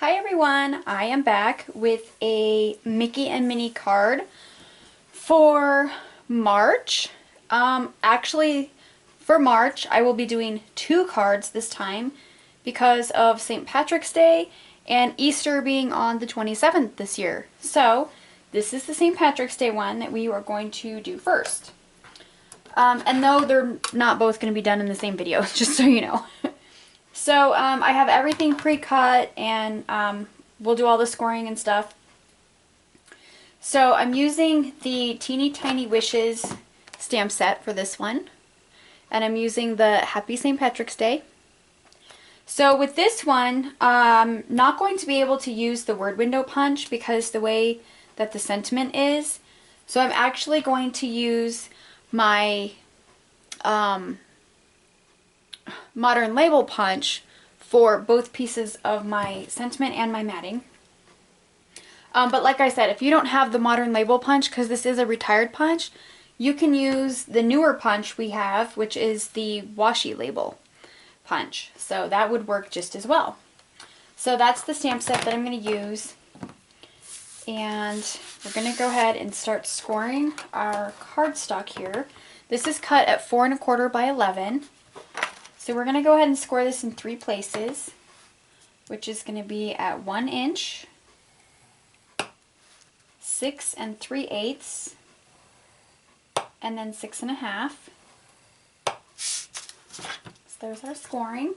Hi everyone, I am back with a Mickey and Minnie card for March. Actually, for March, I will be doing 2 cards this time because of St. Patrick's Day and Easter being on the 27th this year. So, this is the St. Patrick's Day one that we are going to do first. And though they're not both going to be done in the same video, just so you know. So I have everything pre-cut and we'll do all the scoring and stuff. So I'm using the Teeny Tiny Wishes stamp set for this one. And I'm using the Happy St. Patrick's Day. So with this one, I'm not going to be able to use the word window punch because the way that the sentiment is. So I'm actually going to use my modern label punch for both pieces of my sentiment and my matting. But like I said, if you don't have the modern label punch, because this is a retired punch, you can use the newer punch we have, which is the washi label punch. So that would work just as well. So that's the stamp set that I'm going to use. And we're going to go ahead and start scoring our cardstock here. This is cut at 4 1/4 by 11. So we're going to go ahead and score this in 3 places, which is going to be at 1 inch, 6 3/8, and then 6 1/2. So there's our scoring.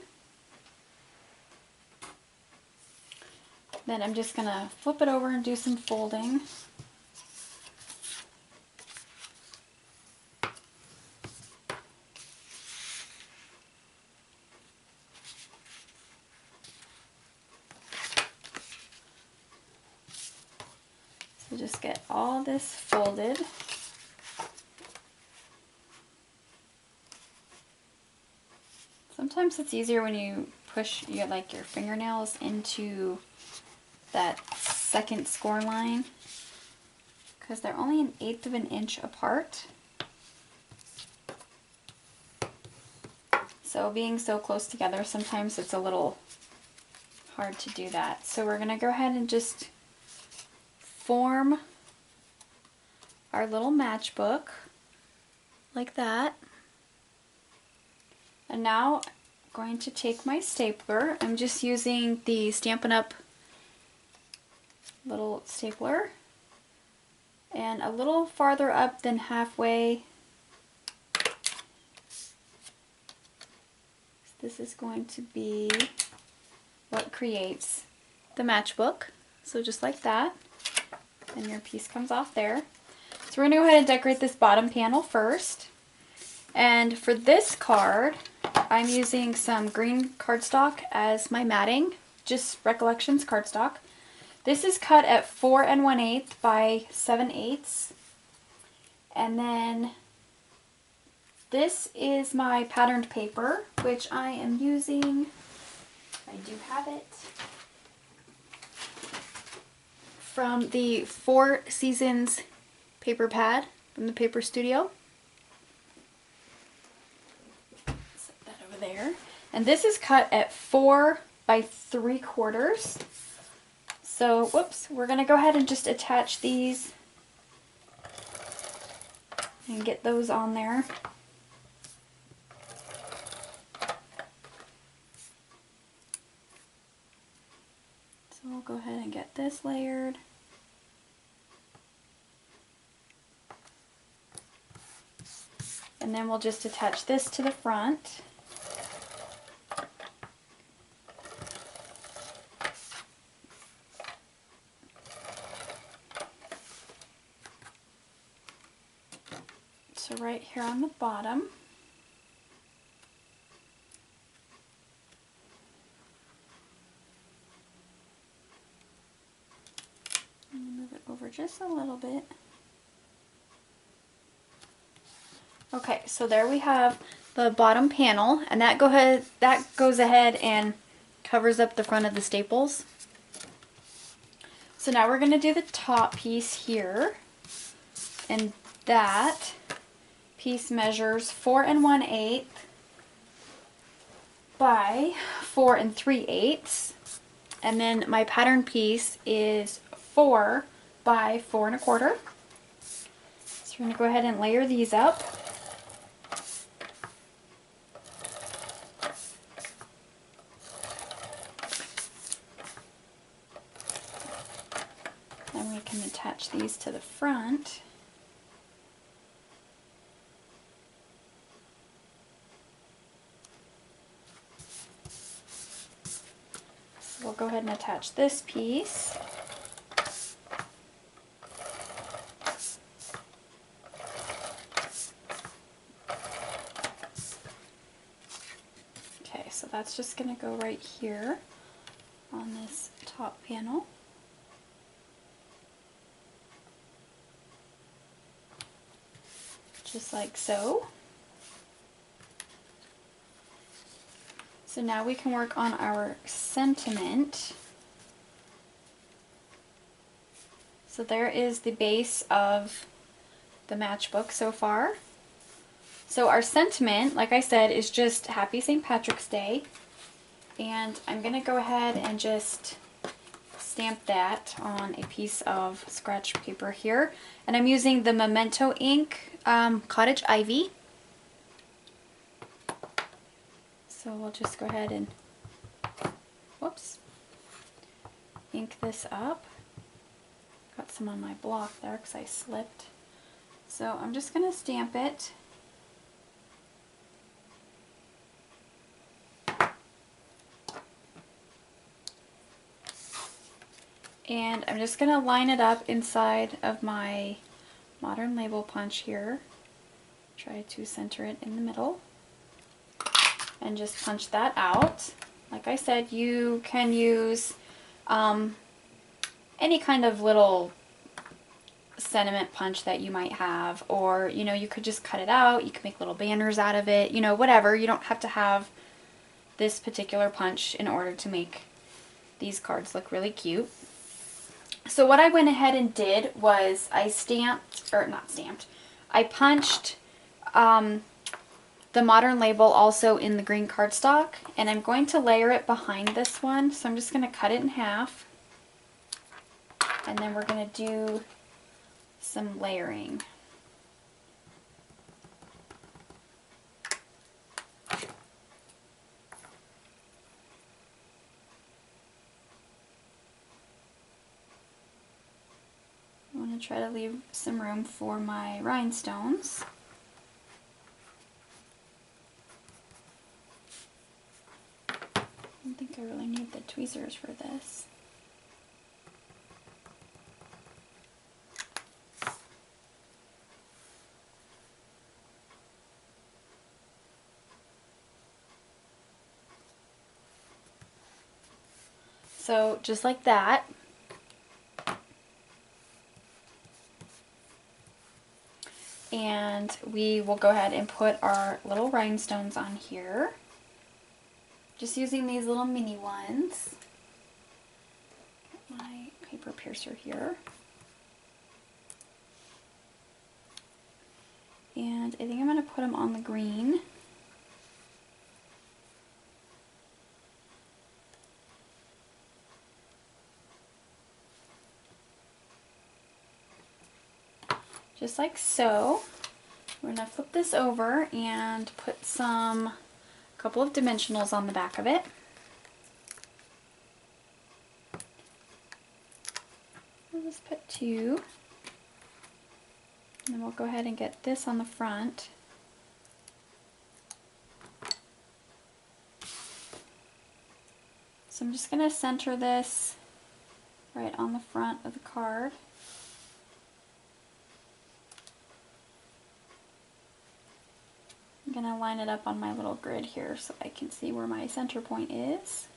Then I'm just going to flip it over and do some folding. So just get all this folded. Sometimes it's easier when you push your fingernails into that second score line because they're only 1/8 of an inch apart. So being so close together, sometimes it's a little hard to do that. So we're going to go ahead and just form our little matchbook like that. And now I'm going to take my stapler. I'm just using the Stampin' Up little stapler. And a little farther up than halfway, this is going to be what creates the matchbook. So just like that. And your piece comes off there. So we're going to go ahead and decorate this bottom panel first. And for this card, I'm using some green cardstock as my matting, just Recollections cardstock. This is cut at 4 1/8 by 7/8. And then this is my patterned paper, which I am using, I do have it, from the 4 Seasons paper pad from the Paper Studio. Set that over there. And this is cut at 4 by 3/4. So, whoops, we're going to go ahead and just attach these and get those on there. So we'll go ahead and get this layered. And then we'll just attach this to the front. So right here on the bottom. I'm going to move it over just a little bit. Okay, so there we have the bottom panel, and that goes ahead and covers up the front of the staples. So now we're going to do the top piece here, and that piece measures 4 1/8 by 4 3/8, And then my pattern piece is 4 by 4 1/4. So we're going to go ahead and layer these up. Then we can attach these to the front. So we'll go ahead and attach this piece. Okay, so that's just going to go right here on this top panel. Just like so. So now we can work on our sentiment. So there is the base of the matchbook so far. So our sentiment, like I said, is just Happy St. Patrick's Day. And I'm going to go ahead and just stamp that on a piece of scratch paper here. And I'm using the Memento ink Cottage Ivy. So we'll just go ahead and, whoops, ink this up. Got some on my block there because I slipped. So I'm just going to stamp it. And I'm just going to line it up inside of my modern label punch here. Try to center it in the middle. And just punch that out. Like I said, you can use any kind of little sentiment punch that you might have, or you could just cut it out. You can make little banners out of it, whatever. You don't have to have this particular punch in order to make these cards look really cute. So what I went ahead and did was I I punched the modern label also in the green cardstock, and I'm going to layer it behind this one. So I'm just going to cut it in half, and then we're going to do some layering. I want to try to leave some room for my rhinestones. I don't think I really need the tweezers for this. So just like that. And we will go ahead and put our little rhinestones on here. Just using these little mini ones. Get my paper piercer here. And I think I'm going to put them on the green. Just like so. We're going to flip this over and put a couple of dimensionals on the back of it. We'll just put 2. And then we'll go ahead and get this on the front. So I'm just going to center this right on the front of the card. I'm going to line it up on my little grid here so I can see where my center point is.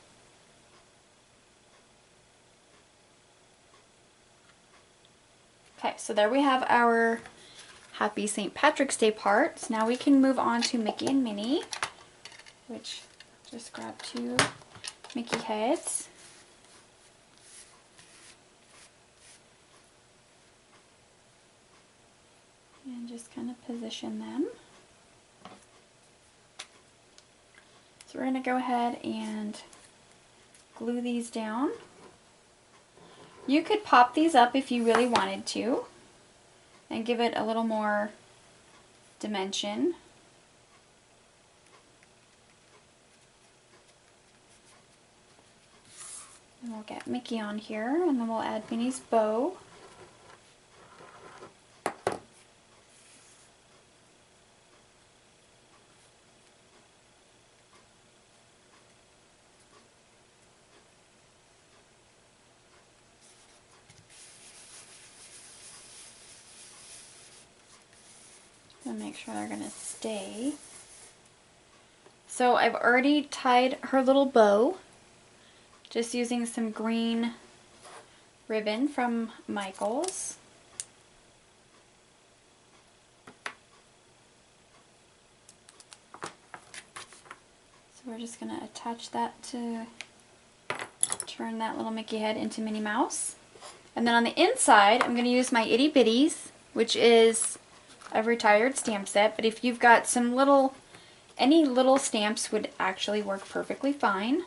Okay, so there we have our Happy St. Patrick's Day parts. Now we can move on to Mickey and Minnie, which just grab 2 Mickey heads. And just kind of position them. So we're going to go ahead and glue these down. You could pop these up if you really wanted to and give it a little more dimension. And we'll get Mickey on here, and then we'll add Minnie's bow. And make sure they're gonna stay. So I've already tied her little bow, just using some green ribbon from Michaels. So we're just gonna attach that to turn that little Mickey head into Minnie Mouse. And then on the inside, I'm gonna use my Itty Bitties, which is a retired stamp set, but if you've got some little, any little stamps would actually work perfectly fine.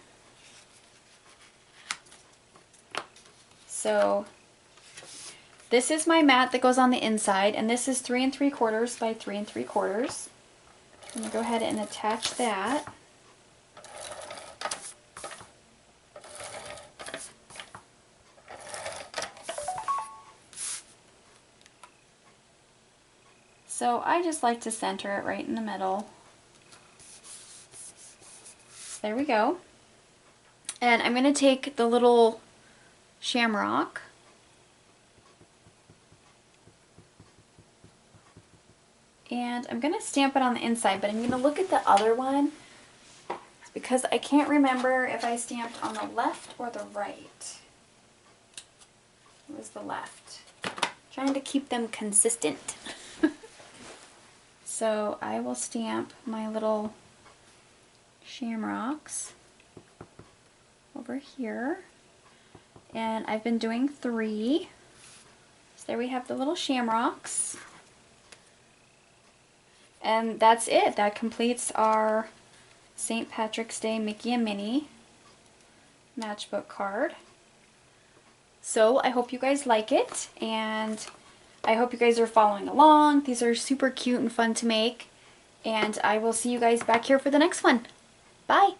So this is my mat that goes on the inside, and this is 3 3/4 by 3 3/4. I'm gonna go ahead and attach that. So I just like to center it right in the middle. There we go. And I'm going to take the little shamrock and I'm going to stamp it on the inside, but I'm going to look at the other one because I can't remember if I stamped on the left or the right. It was the left. Trying to keep them consistent. So I will stamp my little shamrocks over here. And I've been doing 3. So there we have the little shamrocks. And that's it. That completes our St. Patrick's Day Mickey and Minnie matchbook card. So I hope you guys like it, and I hope you guys are following along. These are super cute and fun to make, and I will see you guys back here for the next one. Bye!